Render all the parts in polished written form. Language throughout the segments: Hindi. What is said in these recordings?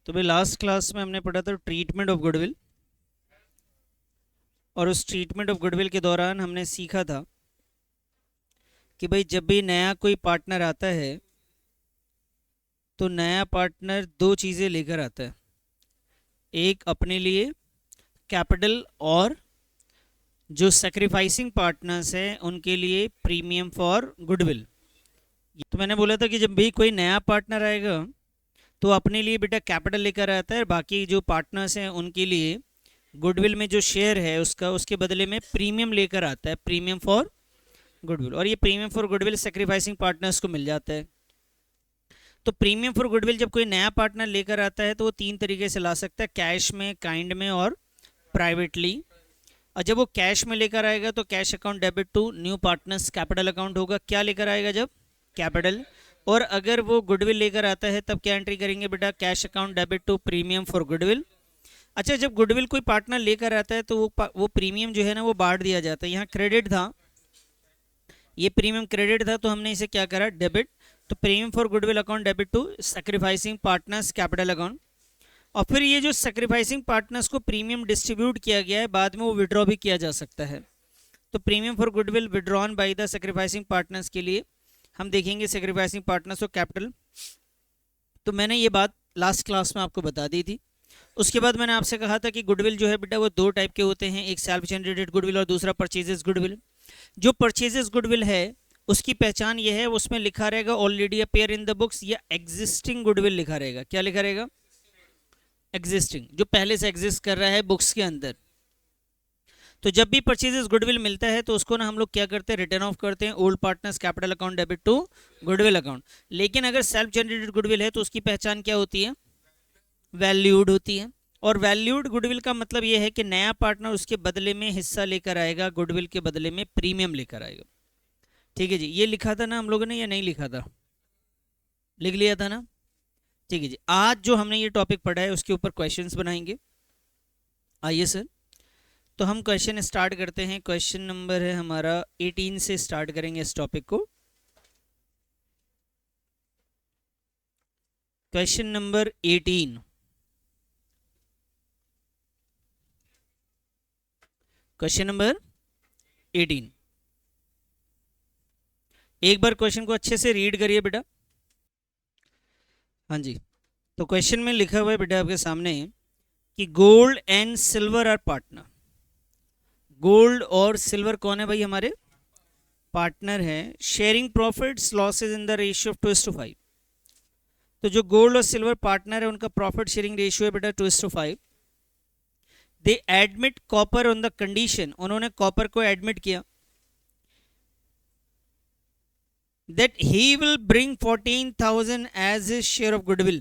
तो भाई लास्ट क्लास में हमने पढ़ा था ट्रीटमेंट ऑफ गुडविल। और उस ट्रीटमेंट ऑफ गुडविल के दौरान हमने सीखा था कि भाई जब भी नया कोई पार्टनर आता है तो नया पार्टनर दो चीज़ें लेकर आता है। एक अपने लिए कैपिटल, और जो सेक्रीफाइसिंग पार्टनर्स हैं उनके लिए प्रीमियम फॉर गुडविल। तो मैंने बोला था कि जब भी कोई नया पार्टनर आएगा तो अपने लिए बेटा कैपिटल लेकर आता है, बाकी जो पार्टनर्स हैं उनके लिए गुडविल में जो शेयर है उसका उसके बदले में प्रीमियम लेकर आता है, प्रीमियम फॉर गुडविल। और ये premium for goodwill sacrificing partners को मिल जाता है। तो प्रीमियम फॉर गुडविल जब कोई नया पार्टनर लेकर आता है तो वो तीन तरीके से ला सकता है, कैश में, काइंड में और प्राइवेटली। और जब वो कैश में लेकर आएगा तो cash account debit to new partners capital account होगा। क्या लेकर आएगा जब? कैपिटल। और अगर वो गुडविल लेकर आता है तब क्या एंट्री करेंगे बेटा? Cash account debit to premium for goodwill. अच्छा, जब गुडविल कोई पार्टनर लेकर आता है तो वो प्रीमियम जो है ना वो बांट दिया जाता है। यहाँ क्रेडिट था, ये प्रीमियम क्रेडिट था तो हमने इसे क्या करा? डेबिट। तो premium for goodwill account debit to sacrificing partners capital account. और फिर ये जो सैक्रिफाइसिंग पार्टनर्स को प्रीमियम डिस्ट्रीब्यूट किया गया है, बाद में वो विड्रॉ भी किया जा सकता है। तो premium for goodwill withdrawn by the sacrificing partners के लिए हम देखेंगे सैक्रिफाइसिंग पार्टनर्स और कैपिटल। तो मैंने ये बात लास्ट क्लास में आपको बता दी थी। उसके बाद मैंने आपसे कहा था कि गुडविल जो है बेटा वो दो टाइप के होते हैं, एक सेल्फ जनरेटेड गुडविल और दूसरा परचेजेस गुडविल। जो परचेजेस गुडविल है उसकी पहचान ये है, उसमें लिखा रहेगा already appear in the books या एग्जिस्टिंग गुडविल लिखा रहेगा। क्या लिखा रहेगा? एग्जिस्टिंग, जो पहले से एग्जिस्ट कर रहा है बुक्स के अंदर। तो जब भी परचेजेस गुडविल मिलता है तो उसको ना हम लोग क्या करते हैं? रिटर्न ऑफ करते हैं old partners capital account debit to goodwill account. लेकिन अगर सेल्फ जनरेटेड गुडविल है तो उसकी पहचान क्या होती है? वैल्यूड होती है। और वैल्यूड गुडविल का मतलब यह है कि नया पार्टनर उसके बदले में हिस्सा लेकर आएगा, गुडविल के बदले में प्रीमियम लेकर आएगा। ठीक है जी, ये लिखा था ना हम लोगों ने या नहीं लिखा था? लिख लिया था ना? ठीक है जी, आज जो हमने ये टॉपिक पढ़ा है उसके ऊपर क्वेश्चंस बनाएंगे। आइए सर, तो हम क्वेश्चन स्टार्ट करते हैं। क्वेश्चन नंबर है हमारा 18 से स्टार्ट करेंगे इस टॉपिक को। Question number 18। Question number 18। एक बार क्वेश्चन को अच्छे से रीड करिए बेटा। हाँ जी, तो क्वेश्चन में लिखा हुआ है बेटा आपके सामने कि gold and silver are partner. Gold और सिल्वर कौन है भाई? हमारे पार्टनर हैं। Sharing profits losses in the ratio of 2:5। तो जो गोल्ड और सिल्वर पार्टनर है उनका प्रॉफिट शेयरिंग रेशियो है बेटा 2:5। दे admit copper on the condition, उन्होंने कॉपर को एडमिट किया that he will bring 14,000 as his share of goodwill।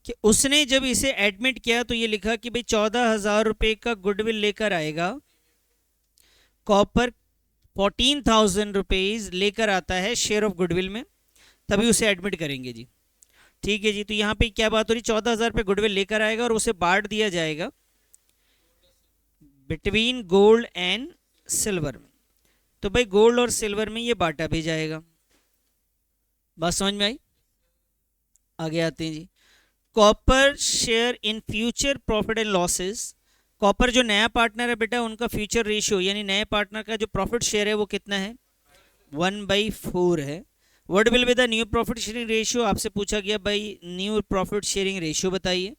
कि उसने जब इसे एडमिट किया तो ये लिखा कि भाई 14,000 रुपए का गुडविल लेकर आएगा, कॉपर 14,000 रुपीज लेकर आता है शेयर ऑफ गुडविल में, तभी उसे एडमिट करेंगे जी। ठीक है जी, तो यहाँ पे क्या बात हो रही? 14,000 रुपये गुडविल लेकर आएगा और उसे बांट दिया जाएगा बिटवीन गोल्ड एंड सिल्वर में। तो भाई गोल्ड और सिल्वर में ये बांटा भी जाएगा। बात समझ में आई? आगे आते हैं जी। Copper share in future profit and losses. Copper जो नया पार्टनर है बेटा उनका फ्यूचर रेशियो यानी नए पार्टनर का जो प्रॉफिट शेयर है वो कितना है? 1/4 है। What will be the new profit sharing ratio? आपसे पूछा गया भाई न्यू प्रॉफिट शेयरिंग रेशियो बताइए।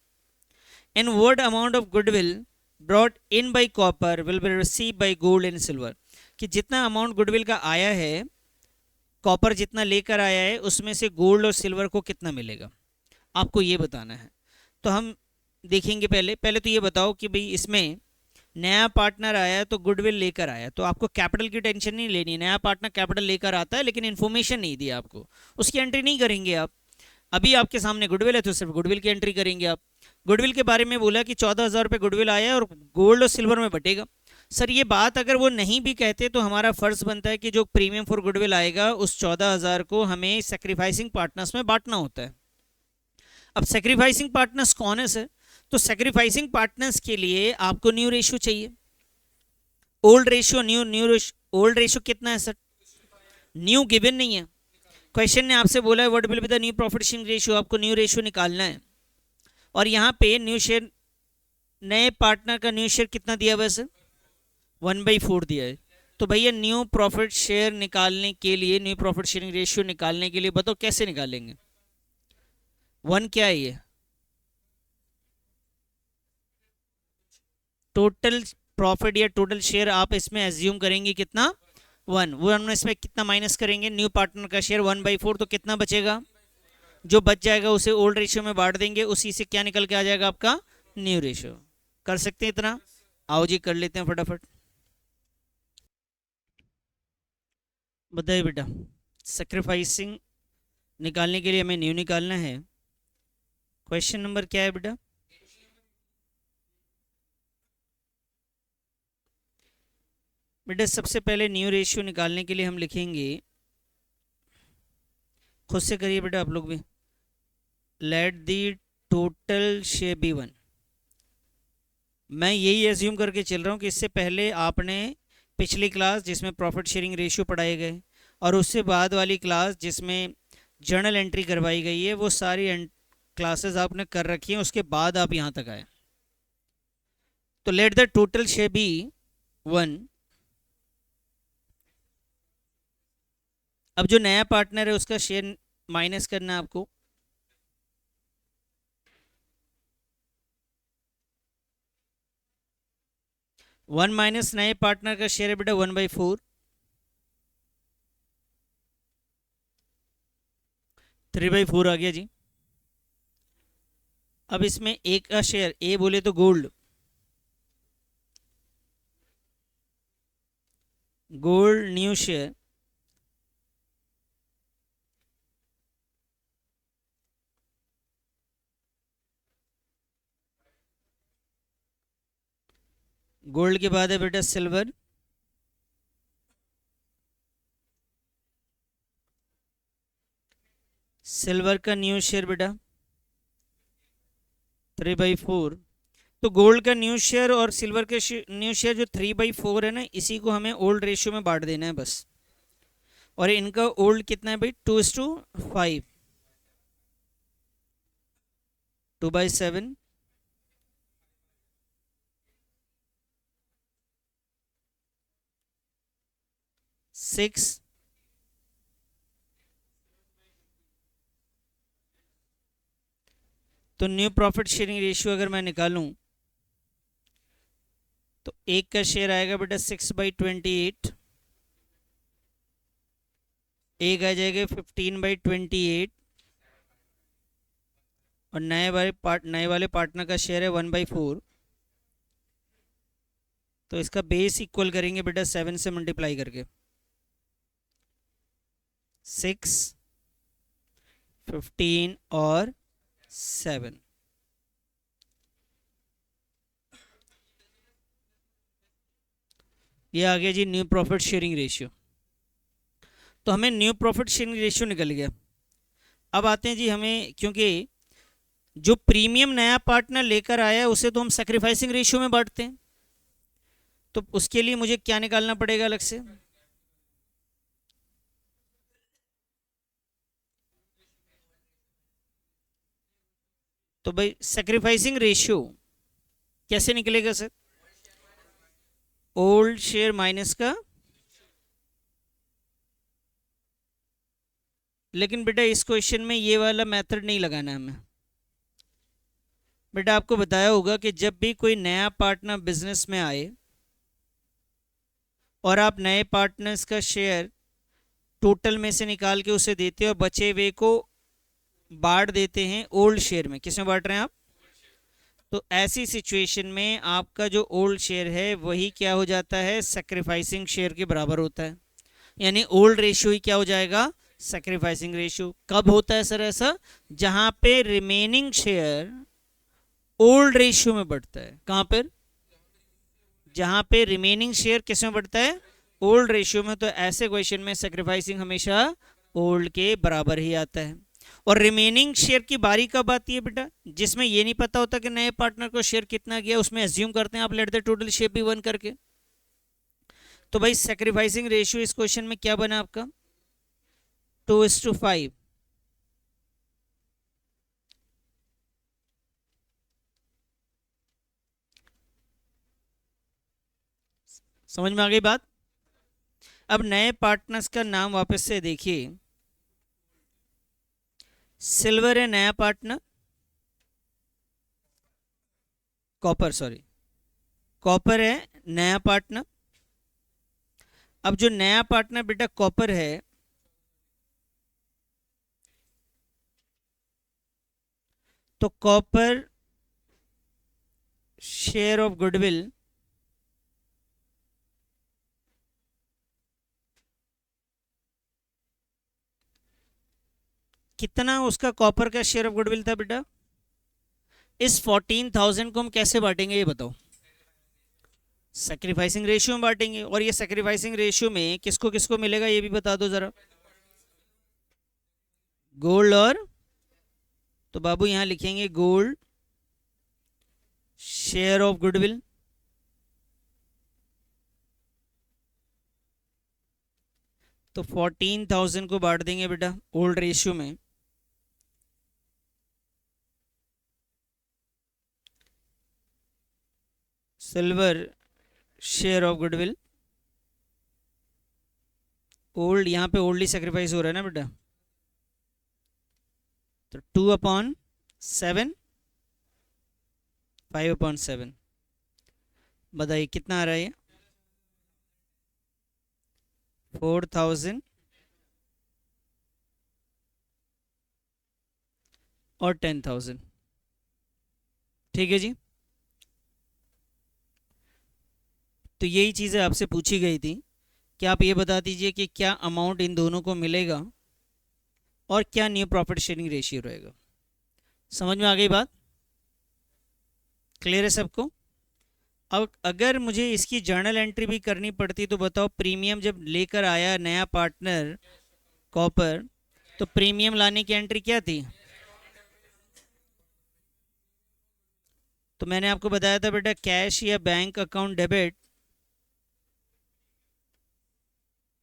And what amount of goodwill brought in by copper will be receive by gold and silver. कि जितना अमाउंट गुडविल का आया है, कॉपर जितना लेकर आया है, उसमें से गोल्ड और सिल्वर को कितना मिलेगा, आपको ये बताना है। तो हम देखेंगे पहले तो ये बताओ कि भाई इसमें नया पार्टनर आया तो गुडविल लेकर आया, तो आपको कैपिटल की टेंशन नहीं लेनी। नया पार्टनर कैपिटल लेकर आता है लेकिन इन्फॉर्मेशन नहीं दी आपको, उसकी एंट्री नहीं करेंगे आप। अभी आपके सामने गुडविल है तो सिर्फ गुडविल की एंट्री करेंगे आप। गुडविल के बारे में बोला कि 14,000 रुपये गुडविल आया है और गोल्ड और सिल्वर में बटेगा। सर ये बात अगर वो नहीं भी कहते तो हमारा फर्ज बनता है कि जो प्रीमियम फॉर गुडविल आएगा उस 14,000 को हमें सैक्रिफाइसिंग पार्टनर्स में बांटना होता है। अब सैक्रिफाइसिंग पार्टनर्स कौन है सर? तो सैक्रिफाइसिंग पार्टनर्स के लिए आपको न्यू रेशियो चाहिए। Old ratio new ratio. Old ratio कितना है सर? न्यू गिवन नहीं है। क्वेश्चन ने आपसे बोला है what will be the new profit sharing ratio, आपको न्यू रेशियो निकालना है। और यहाँ पे न्यू शेयर, नए पार्टनर का न्यू शेयर कितना दिया वैसे 1/4 दिया है। तो भैया न्यू प्रॉफिट शेयर निकालने के लिए, न्यू प्रॉफिट शेयरिंग रेशियो निकालने के लिए बताओ कैसे निकालेंगे। 1 क्या है ये, टोटल प्रॉफिट या टोटल शेयर आप इसमें एज्यूम करेंगे कितना 1, वो हम इसमें कितना माइनस करेंगे, न्यू पार्टनर का शेयर 1/4, तो कितना बचेगा, जो बच जाएगा उसे ओल्ड रेशियो में बांट देंगे, उसी से क्या निकल के आ जाएगा आपका न्यू रेशियो। कर सकते हैं इतना, आओ जी कर लेते हैं फटाफट। बताइए बेटा, सेक्रीफाइसिंग निकालने के लिए हमें न्यू निकालना है। क्वेश्चन नंबर क्या है बेटा, बेटा सबसे पहले न्यू रेशियो निकालने के लिए हम लिखेंगे, खुद से करिए बेटा आप लोग भी, let the total share be 1। मैं यही एज्यूम करके चल रहा हूँ कि इससे पहले आपने पिछली क्लास जिसमें प्रॉफिट शेयरिंग रेशियो पढ़ाए गए और उससे बाद वाली क्लास जिसमें जर्नल एंट्री करवाई गई है, वो सारी क्लासेस आपने कर रखी हैं, उसके बाद आप यहाँ तक आए। तो let the total share be 1। अब जो नया पार्टनर है उसका शेयर माइनस करना है आपको, वन माइनस नए पार्टनर का शेयर है बेटा 1/4, 3/4 आ गया जी। अब इसमें एक का शेयर, ए बोले तो gold, gold new share gold के बाद है बेटा सिल्वर, सिल्वर का न्यू शेयर बेटा 3/4। तो गोल्ड का न्यू शेयर और सिल्वर के न्यू शेयर जो 3/4 है ना, इसी को हमें ओल्ड रेशियो में बांट देना है बस। और इनका ओल्ड कितना है भाई 2:5, 2/7, 6, तो न्यू प्रॉफिट शेयरिंग रेशियो अगर मैं निकालूं तो एक का शेयर आएगा बेटा 6/28, एक आ जाएगा 15/28, और नए वाले पार्टनर का शेयर है 1/4। तो इसका बेस इक्वल करेंगे बेटा 7 से मल्टीप्लाई करके, 6, 15 और 7। ये आ गया जी न्यू प्रॉफिट शेयरिंग रेशियो। तो हमें न्यू प्रॉफिट शेयरिंग रेशियो निकल गया। अब आते हैं जी, हमें क्योंकि जो प्रीमियम नया पार्टनर लेकर आया है उसे तो हम सैक्रिफाइसिंग रेशियो में बांटते हैं, तो उसके लिए मुझे क्या निकालना पड़ेगा अलग से, तो भाई सैक्रिफाइसिंग रेशियो कैसे निकलेगा सर, ओल्ड शेयर माइनस का, लेकिन बेटा इस क्वेश्चन में ये वाला मेथड नहीं लगाना है हमें। बेटा आपको बताया होगा कि जब भी कोई नया पार्टनर बिजनेस में आए और आप नए पार्टनर्स का शेयर टोटल में से निकाल के उसे देते हैं और बचे हुए को बांट देते हैं ओल्ड शेयर में, किस में बांट रहे हैं आप, तो ऐसी सिचुएशन में आपका जो ओल्ड शेयर है वही क्या हो जाता है, सैक्रिफाइसिंग शेयर के बराबर होता है। यानी ओल्ड रेशियो ही क्या हो जाएगा, सैक्रिफाइसिंग रेशियो। कब होता है सर ऐसा, जहां पे रिमेनिंग शेयर ओल्ड रेशियो में बढ़ता है। कहां पर, जहां पे रिमेनिंग शेयर किस में बढ़ता है, ओल्ड रेशियो में। तो ऐसे क्वेश्चन में सैक्रिफाइसिंग हमेशा ओल्ड के बराबर ही आता है। और रिमेनिंग शेयर की बारी कब आती है बेटा, जिसमें ये नहीं पता होता कि नए पार्टनर को शेयर कितना गया, उसमें एज्यूम करते हैं आप let the total share be 1 करके। तो भाई सैक्रिफाइसिंग रेशियो इस क्वेश्चन में क्या बना आपका 2:5। समझ में आ गई बात? अब नए पार्टनर्स का नाम वापस से देखिए। सिल्वर है नया पार्टनर, कॉपर सॉरी, कॉपर है नया पार्टनर। अब जो नया पार्टनर बेटा कॉपर है, तो कॉपर शेयर ऑफ गुडविल कितना, उसका कॉपर का शेयर ऑफ गुडविल था बेटा? इस 14,000 को हम कैसे बांटेंगे ये बताओ? सैक्रिफाइसिंग रेशियो में बांटेंगे। और ये सैक्रिफाइसिंग रेशियो में किसको किसको मिलेगा ये भी बता दो जरा। गोल्ड और, तो बाबू यहां लिखेंगे गोल्ड शेयर ऑफ गुडविल, तो 14,000 को बांट देंगे बेटा ओल्ड रेशियो में। Silver share of goodwill, old यहाँ पे ओल्ड ही सेक्रीफाइस हो रहा है ना बेटा, तो 2/7, 5/7। बताइए कितना आ रहा है ये? 4,000 और 10,000। ठीक है जी। तो यही चीज़ें आपसे पूछी गई थी कि आप ये बता दीजिए कि क्या अमाउंट इन दोनों को मिलेगा और क्या न्यू प्रॉफिट शेयरिंग रेशियो रहेगा। समझ में आ गई बात? क्लियर है सबको? अब अगर मुझे इसकी जर्नल एंट्री भी करनी पड़ती तो बताओ, प्रीमियम जब लेकर आया नया पार्टनर कॉपर, तो प्रीमियम लाने की एंट्री क्या थी? तो मैंने आपको बताया था बेटा, कैश या bank account debit,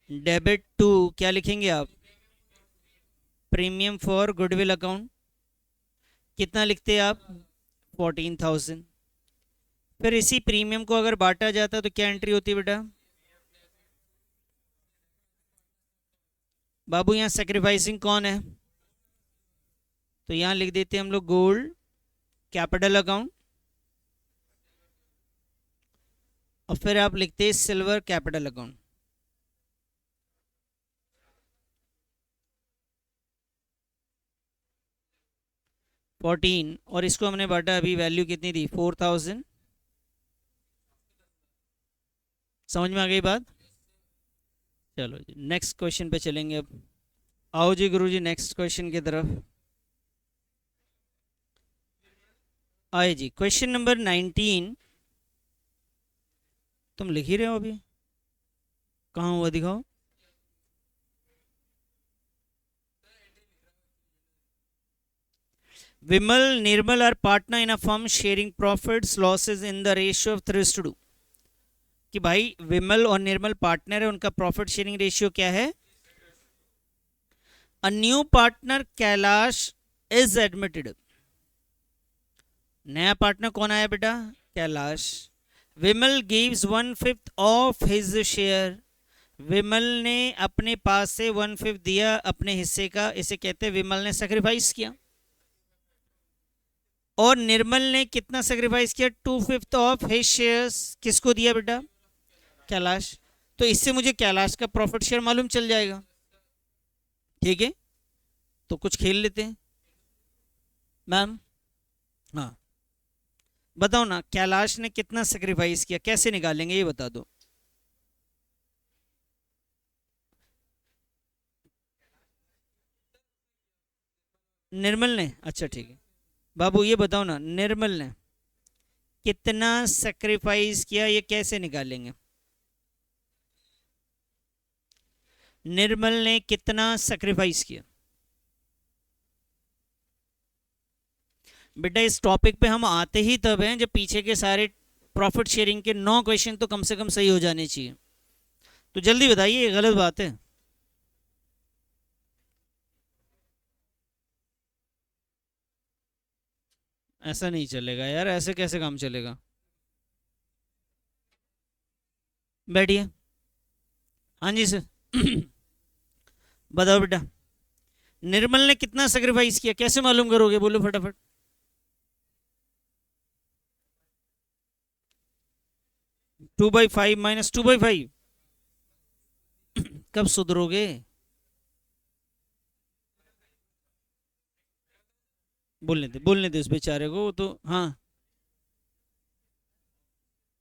debit to क्या लिखेंगे आप? Premium for goodwill account. कितना लिखते हैं आप? 14,000। फिर इसी प्रीमियम को अगर बांटा जाता तो क्या एंट्री होती बेटा? बाबू यहाँ सेक्रीफाइसिंग कौन है? तो यहाँ लिख देते हैं हम लोग गोल्ड कैपिटल अकाउंट, और फिर आप लिखते हैं सिल्वर कैपिटल अकाउंट। फोर्टीन, और इसको हमने बांटा, अभी वैल्यू कितनी थी? 4,000। समझ में आ गई बात? चलो जी नेक्स्ट क्वेश्चन पे चलेंगे अब। आओ जी गुरु जी नेक्स्ट क्वेश्चन की तरफ आए जी। Question number 19। तुम लिख ही रहे हो अभी? कहाँ हुआ दिखाओ। Vimal Nirmal are partner in a firm sharing profits losses in the ratio of 3:2। कि भाई विमल और निर्मल पार्टनर है, उनका प्रॉफिट शेयरिंग रेशियो क्या है? A new partner Kailash is admitted. नया पार्टनर कौन आया बेटा? कैलाश। विमल गिव्स 1/5 ऑफ हिज शेयर। विमल ने अपने पास से 1/5 दिया अपने हिस्से का, इसे कहते हैं विमल ने सेक्रीफाइस किया। और निर्मल ने कितना सेक्रीफाइस किया? 2/5 ऑफ हिज शेयर्स। किसको दिया बेटा? कैलाश। तो इससे मुझे कैलाश का प्रॉफिट शेयर मालूम चल जाएगा। ठीक है, तो कुछ खेल लेते हैं मैम। हाँ बताओ ना, कैलाश ने कितना सेक्रीफाइस किया, कैसे निकालेंगे ये बता दो। निर्मल ने, अच्छा ठीक है। बाबू ये बताओ ना, निर्मल ने कितना सेक्रीफाइस किया, ये कैसे निकालेंगे? निर्मल ने कितना सेक्रीफाइस किया? बेटा इस टॉपिक पे हम आते ही तब हैं जब पीछे के सारे प्रॉफिट शेयरिंग के 9 क्वेश्चन तो कम से कम सही हो जाने चाहिए। तो जल्दी बताइए, ये गलत बात है। ऐसा नहीं चलेगा यार, ऐसे कैसे काम चलेगा? बैठिए। हाँ जी सर। बताओ बेटा, निर्मल ने कितना सेक्रीफाइस किया, कैसे मालूम करोगे, बोलो फटाफट। 2/5 माइनस 2/5। कब सुधरोगे? बोलने दे उस बेचारे को, वो तो हाँ।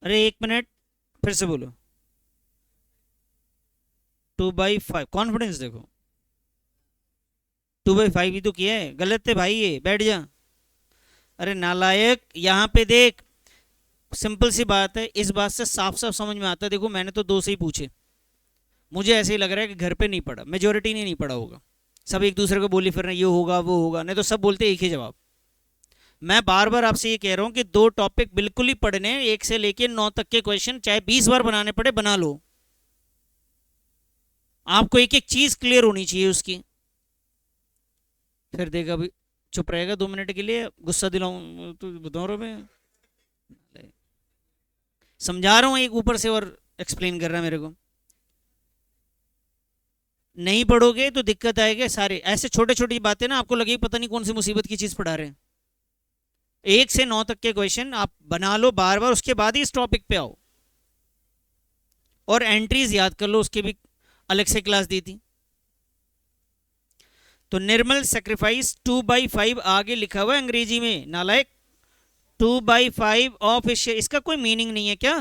अरे 1 मिनट, फिर से बोलो। 2/5, कॉन्फिडेंस देखो। 2/5 ही तो किया है, गलत है भाई, ये बैठ जा। अरे नालायक, यहाँ पे देख, सिंपल सी बात है, इस बात से साफ साफ समझ में आता है। देखो मैंने तो दो से ही पूछे, मुझे ऐसे ही लग रहा है कि घर पे नहीं पढ़ा, मेजोरिटी ने नहीं पढ़ा होगा, सब एक दूसरे को बोली फिर रहे ये होगा वो होगा, नहीं तो सब बोलते एक ही जवाब। मैं बार बार आपसे ये कह रहा हूँ कि दो टॉपिक बिल्कुल ही पढ़ने, 1 से लेके 9 तक के क्वेश्चन, चाहे 20 बार बनाने पड़े बना लो। आपको एक एक चीज क्लियर होनी चाहिए उसकी। फिर देखा भाई, चुप रहेगा 2 मिनट के लिए, गुस्सा दिलाऊं तो बताओ रो मैं, समझा रहा हूँ, एक ऊपर से और एक्सप्लेन कर रहा है मेरे को। नहीं पढ़ोगे तो दिक्कत आएगी, सारे ऐसे छोटे छोटी बातें ना आपको लगेगी पता नहीं कौन सी मुसीबत की चीज पढ़ा रहे हैं। 1 से 9 तक के क्वेश्चन आप बना लो बार बार, उसके बाद ही इस टॉपिक पे आओ। और एंट्रीज याद कर लो, उसके भी अलग से क्लास दी थी। तो निर्मल सेक्रीफाइस 2/5, आगे लिखा हुआ है अंग्रेजी में नालायक, 2/5 ऑफ हिज शेयर। इसका कोई मीनिंग नहीं है क्या?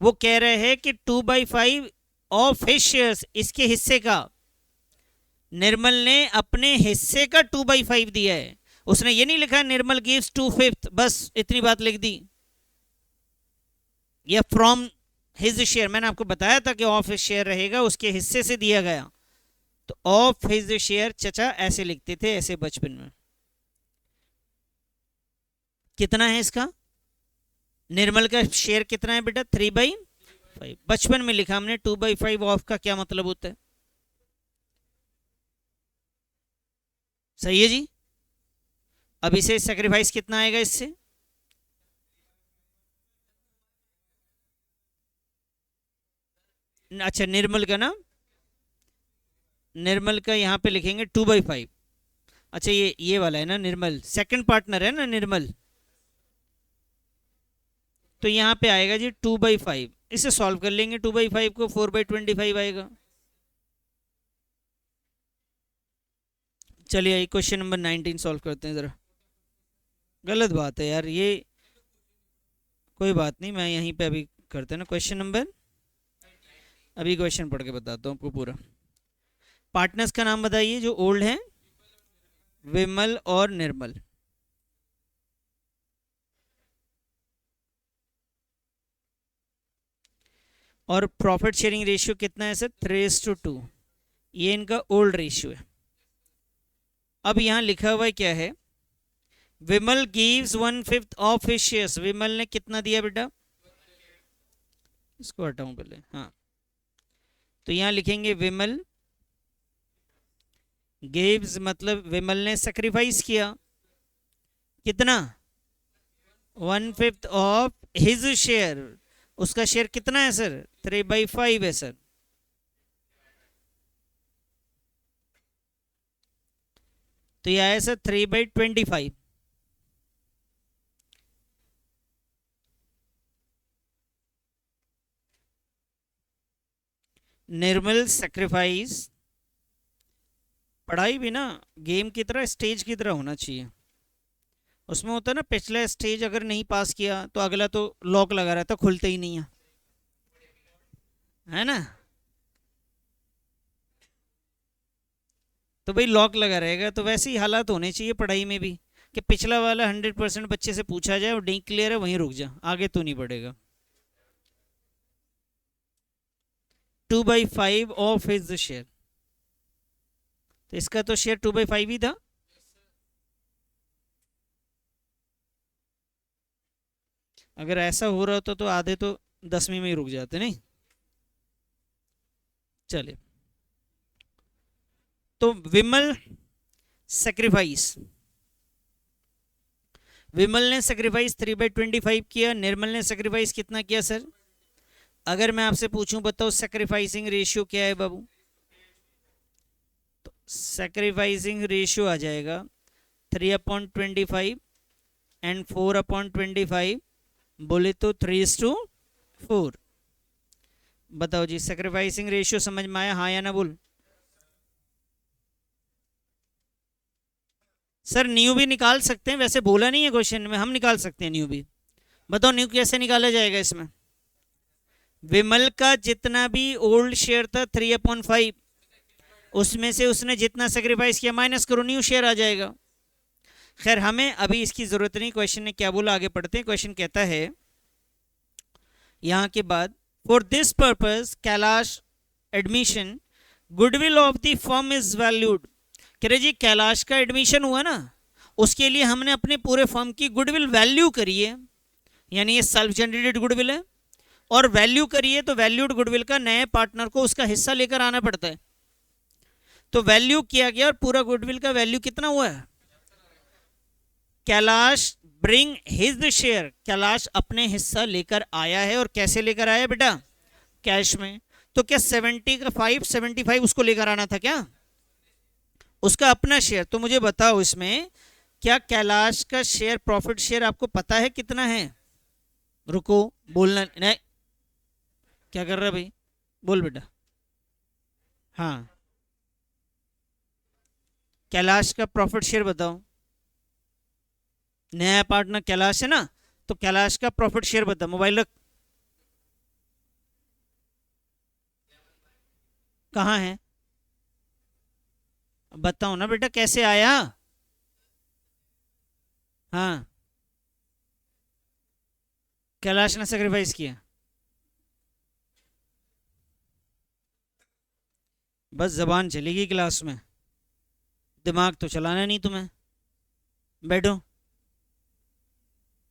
वो कह रहे हैं कि 2/5 ऑफ हिज शेयर्स, इसके हिस्से का। निर्मल ने अपने हिस्से का 2/5 दिया है, उसने ये नहीं लिखा निर्मल गिव्स 2/5, बस इतनी बात लिख दी। या फ्रॉम हिज शेयर, मैंने आपको बताया था कि ऑफ हिज शेयर रहेगा, उसके हिस्से से दिया गया। तो ऑफ हिज शेयर चचा ऐसे लिखते थे, ऐसे बचपन में। कितना है इसका, निर्मल का शेयर कितना है बेटा? 3/5। बचपन में लिखा हमने 2/5 ऑफ का क्या मतलब होता है। सही है जी। अब इसे सेक्रीफाइस कितना आएगा इससे? अच्छा निर्मल का ना, निर्मल का यहाँ पे लिखेंगे 2/5। अच्छा ये वाला है ना निर्मल, सेकंड पार्टनर है ना निर्मल, तो यहाँ पे आएगा जी 2/5। इसे सॉल्व कर लेंगे, 2/5 को 4/25 आएगा। चलिए क्वेश्चन नंबर 19 सॉल्व करते हैं जरा। गलत बात है यार ये, कोई बात नहीं, मैं यहीं पे अभी करते हैं ना क्वेश्चन नंबर। अभी क्वेश्चन पढ़ के बताता हूँ आपको पूरा। पार्टनर्स का नाम बताइए जो ओल्ड हैं, विमल और निर्मल। और प्रॉफिट शेयरिंग रेशियो कितना है सर? 3:2। ये इनका ओल्ड रेशियो है। अब यहाँ लिखा हुआ है क्या है, विमल गिव्स 1/5 ऑफ हिज शेयर्स। विमल ने कितना दिया बेटा? इसको हटाऊं पहले, हाँ। तो यहाँ लिखेंगे विमल गिव्स, मतलब विमल ने सेक्रीफाइस किया कितना? 1/5 ऑफ हिज शेयर। उसका शेयर कितना है सर? 3/5 है सर। तो यह आया सर 3/25। निर्मल सेक्रीफाइस, पढ़ाई भी ना गेम की तरह, स्टेज की तरह होना चाहिए। उसमें होता है ना, पिछला स्टेज अगर नहीं पास किया तो अगला तो लॉक लगा रहता, खुलते ही नहीं है, है ना। तो भाई लॉक लगा रहेगा, तो वैसे ही हालात होने चाहिए पढ़ाई में भी, कि पिछला वाला 100% बच्चे से पूछा जाए और नहीं क्लियर है वहीं रुक जा, आगे तो नहीं बढ़ेगा। 2/5 ऑफ हिज शेयर, तो इसका तो शेयर 2/5 ही था। अगर ऐसा हो रहा होता तो आधे तो 10वीं में ही रुक जाते नहीं। चलिए, तो विमल सेक्रीफाइस, विमल ने सेक्रीफाइस 3/25 किया, निर्मल ने सेक्रीफाइस कितना किया सर? अगर मैं आपसे पूछूं बताओ सेक्रीफाइसिंग रेशियो क्या है बाबू, तो सेक्रीफाइसिंग रेशियो आ जाएगा 3/25 एंड 4/25, बोले तो 3:4। बताओ जी सेक्रीफाइसिंग रेशियो समझ में आया, हाँ या ना बोल। सर न्यू भी निकाल सकते हैं, वैसे बोला नहीं है क्वेश्चन में, हम निकाल सकते हैं न्यू भी। बताओ न्यू कैसे निकाला जाएगा इसमें। विमल का जितना भी ओल्ड शेयर था 3/5, उसमें से उसने जितना सेक्रीफाइस किया माइनस करो, न्यू शेयर आ जाएगा। खैर हमें अभी इसकी जरूरत नहीं, क्वेश्चन ने क्या बोला आगे पढ़ते हैं। क्वेश्चन कहता है यहां के बाद, for this purpose Kailash admission goodwill of the firm is valued. कह रहे जी कैलाश का एडमिशन हुआ ना, उसके लिए हमने अपने पूरे फर्म की गुडविल वैल्यू करी है, यानी ये सेल्फ जनरेटेड गुडविल है, और वैल्यू करिए तो वैल्यूड गुडविल का नए पार्टनर को उसका हिस्सा लेकर आना पड़ता है। तो वैल्यू किया गया और पूरा गुडविल का वैल्यू कितना हुआ है। Kailash brings his share, Kailash अपने हिस्सा लेकर आया है, और कैसे लेकर आया बेटा, कैश में। तो क्या 75 उसको लेकर आना था क्या, उसका अपना शेयर। तो मुझे बताओ इसमें क्या कैलाश का शेयर प्रॉफिट शेयर आपको पता है कितना है। रुको बोलना नहीं, क्या कर रहा भाई, बोल बेटा। हाँ कैलाश का प्रॉफिट शेयर बताओ, नया पार्टनर कैलाश है ना, तो कैलाश का प्रॉफिट शेयर बताओ। मोबाइल रख, कहाँ है बताओ ना बेटा कैसे आया। हाँ कैलाश ने सेक्रीफाइस किया, बस जबान चलेगी क्लास में, दिमाग तो चलाना नहीं तुम्हें। बैठो,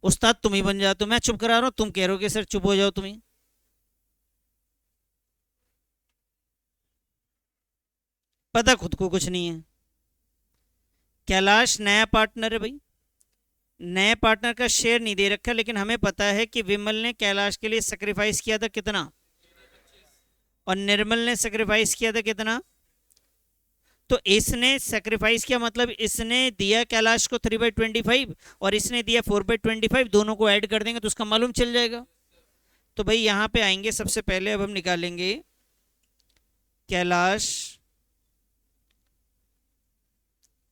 उस्ताद तुम ही बन जाओ, मैं चुप करा रहा हूं, तुम कह रहे हो कि सर चुप हो जाओ तुम ही। पता खुद को कुछ नहीं है। कैलाश नया पार्टनर है भाई, नए पार्टनर का शेयर नहीं दे रखा, लेकिन हमें पता है कि विमल ने कैलाश के लिए सेक्रीफाइस किया था कितना, और निर्मल ने सेक्रीफाइस किया था कितना। तो इसने सेक्रीफाइस किया मतलब इसने दिया कैलाश को 3/25 और इसने दिया 4/25, दोनों को ऐड कर देंगे तो उसका मालूम चल जाएगा। तो भाई यहां पे आएंगे, सबसे पहले अब हम निकालेंगे कैलाश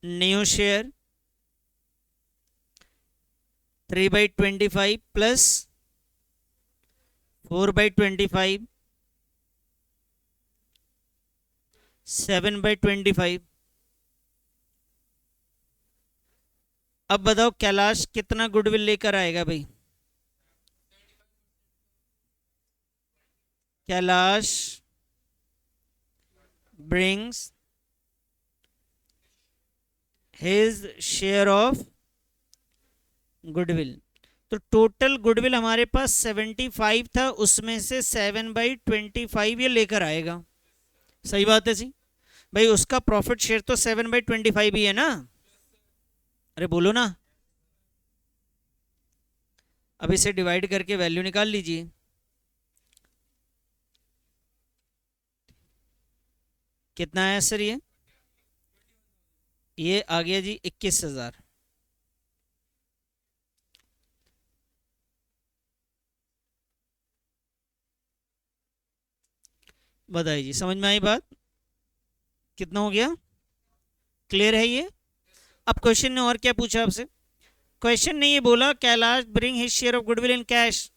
न्यू शेयर 3/25 प्लस 4/25 7/25। अब बताओ कैलाश कितना गुडविल लेकर आएगा भाई। Kailash brings his share of goodwill. तो टोटल गुडविल हमारे पास 75 था, उसमें से 7/25 ये लेकर आएगा। सही बात है जी भाई, उसका प्रॉफिट शेयर तो 7/25 ही है ना। अरे बोलो ना, अब इसे डिवाइड करके वैल्यू निकाल लीजिए। कितना है सर ये आ गया जी 21,000। बताइए जी समझ में आई बात, कितना हो गया, क्लियर है ये। अब क्वेश्चन ने और क्या पूछा आपसे, क्वेश्चन ने ये बोला Kailash brings his share of goodwill in cash.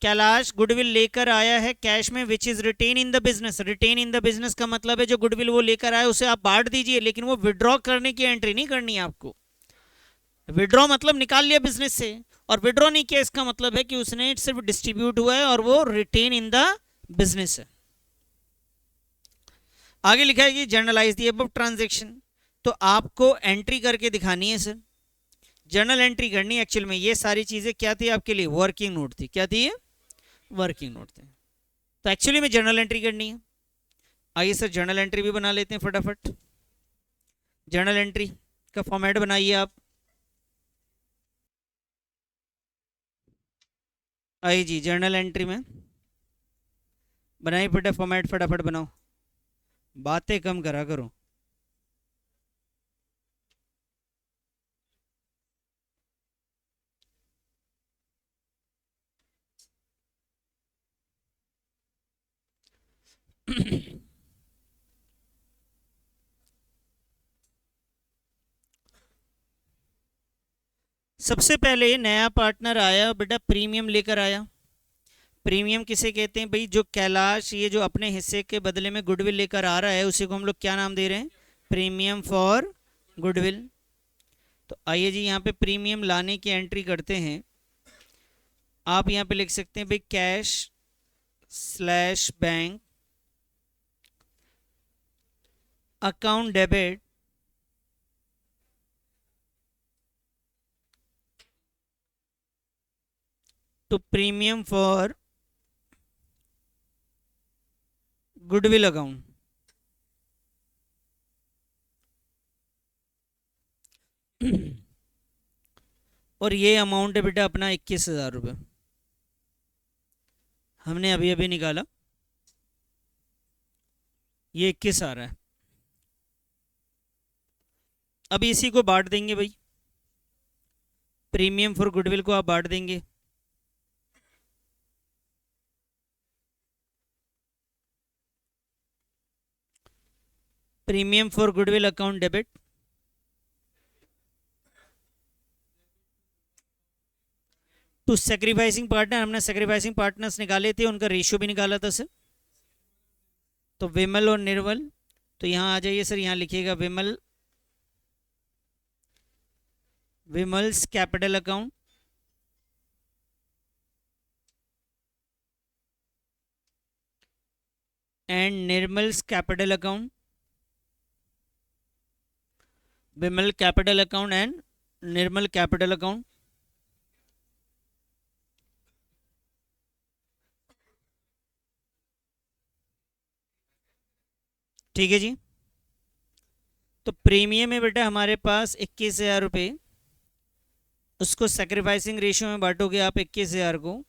Kailash goodwill लेकर आया है कैश में, which is retained in the business. Retained in the business का मतलब है जो गुडविल वो लेकर आया उसे आप बांट दीजिए, लेकिन वो विड्रॉ करने की एंट्री नहीं करनी है आपको। विड्रॉ मतलब निकाल लिया बिजनेस से, और विड्रॉ नहीं किया इसका मतलब है कि उसने सिर्फ डिस्ट्रीब्यूट हुआ है और वो रिटेन इन द बिजनेस है। आगे लिखा है कि जर्नलाइज दी अबव ट्रांजैक्शन, तो आपको एंट्री करके दिखानी है सर, जर्नल एंट्री करनी है। एक्चुअल में ये सारी चीजें क्या थी आपके लिए, वर्किंग नोट थी। क्या थी ये, वर्किंग नोट थे। तो एक्चुअली में जर्नल एंट्री करनी है। आइए सर जर्नल एंट्री भी बना लेते हैं फटाफट। जर्नल एंट्री का फॉर्मेट बनाइए आप। आइए जी जर्नल एंट्री में बनाई बेटा फॉर्मेट, फटाफट बनाओ, बातें कम करा करो। सबसे पहले नया पार्टनर आया बेटा, प्रीमियम लेकर आया। प्रीमियम किसे कहते हैं भाई? जो कैलाश ये जो अपने हिस्से के बदले में गुडविल लेकर आ रहा है, उसी को हम लोग क्या नाम दे रहे हैं? Premium for goodwill. तो आइए जी यहाँ पे प्रीमियम लाने की एंट्री करते हैं। आप यहाँ पे लिख सकते हैं भाई cash slash bank account debit to premium for goodwill account. और ये अमाउंट है बेटा अपना 21,000 रुपये, हमने अभी अभी निकाला, ये 21 आ रहा है। अब इसी को बांट देंगे भाई, प्रीमियम फॉर गुडविल को आप बांट देंगे। Premium for goodwill account debit to sacrificing partner. हमने सेक्रीफाइसिंग पार्टनर्स निकाले थे, उनका रेशियो भी निकाला था सर। तो विमल और निर्मल, तो यहाँ आ जाइए सर, यहाँ लिखिएगा Vimal, Vimal's capital account and Nirmal's capital account, Vimal capital account and Nirmal capital account. ठीक है जी। तो प्रीमियम है बेटा हमारे पास 21,000 रुपये, उसको सेक्रीफाइसिंग रेशियो में बांटोगे आप 21,000 को,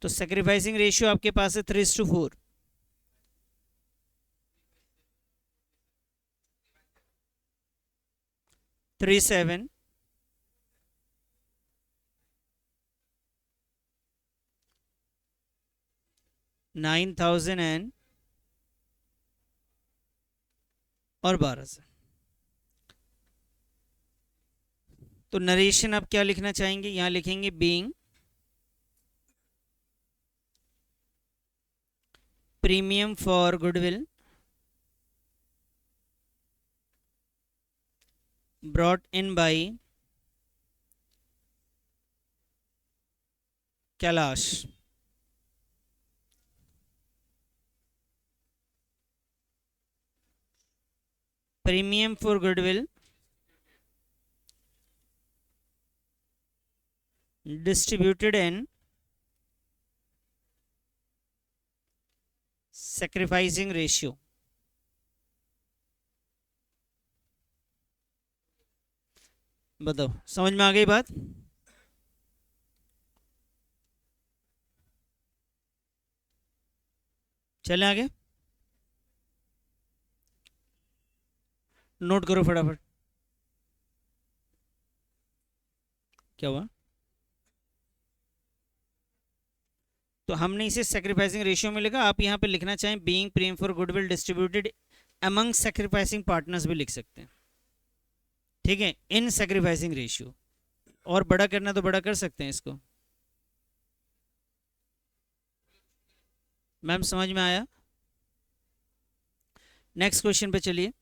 तो सेक्रीफाइसिंग रेशियो आपके पास है 3:4। थ्री सेवन 9,000 एंड और 12 से। तो नरेशन आप क्या लिखना चाहेंगे? यहाँ लिखेंगे being premium for goodwill brought in by Kailash. Premium for goodwill distributed in sacrificing ratio. बताओ समझ में आ गई बात? चलें आगे, नोट करो फटाफट। क्या हुआ? तो हमने इसे सेक्रीफाइसिंग रेशियो में लिखा, आप यहाँ पे लिखना चाहें being premium for goodwill distributed among sacrificing partners भी लिख सकते हैं। ठीक है, इन सेक्रीफाइसिंग रेशियो, और बड़ा करना तो बड़ा कर सकते हैं इसको। मैम समझ में आया? नेक्स्ट क्वेश्चन पे चलिए।